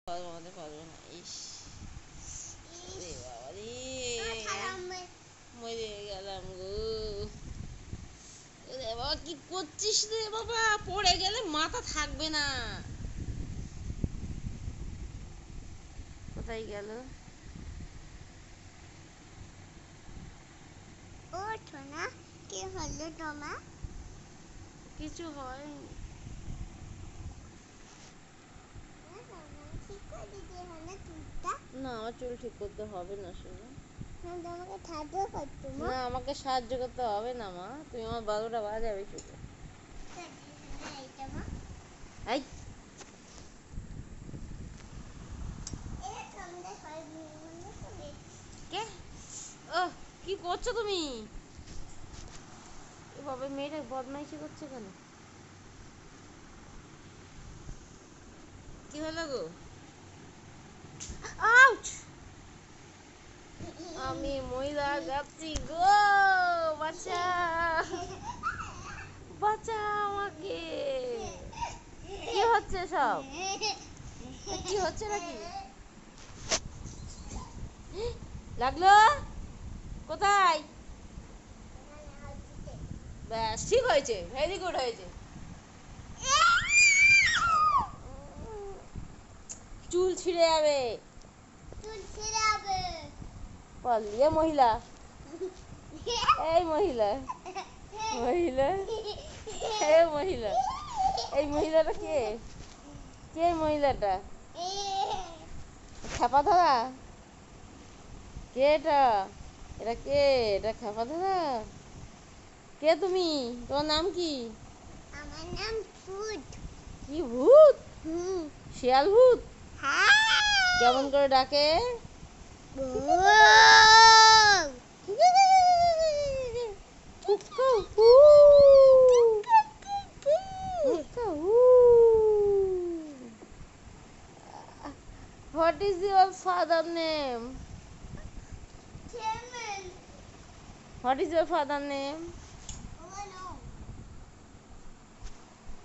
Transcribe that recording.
পারবো না। ইস রে বাবা রে, মরে গেলাম গো। রে বাবা কি করছিস রে বাবা, পড়ে গেলে মাথা থাকবে না। কোথায় গেল? ওঠো না, কি হলো তোমার? কিছু হয়নি। না, আমার চুল ঠিক করতে হবে না শোনা। না, আমাকে সাহায্য করতে হবে না মা, তুমি আমার 12টা বাজাবে শুধু। এই কে? ও কি করছো তুমি? বাবা মেয়েটা বদমাইশি করছে কেন? কি হলো গো? আউচ! আমি ময়দা যাচ্ছি গো, বাঁচা বাঁচা আমাকে। কি হচ্ছে সব? কি হচ্ছে নাকি? লাগলো কোথায়? ব্যাস ঠিক হয়েছে, ভেরি গুড হয়েছে। চুল ছিঁড়ে যাবে। পালিয়ে মহিলা, এই মহিলা, মহিলা, এই মহিলা, এই মহিলাটা কে? কে মহিলাটা? খেপা ধরা? কে এটা? এটা কে? এটা খেপা ধরা? কে তুমি? তোমার নাম কি? আমার নাম ভূত। কি ভূত? হুম। শিয়াল ভূত? হ্যাঁ। কেমন করে ডাকে? What is your father name? Chairman. What is your father name?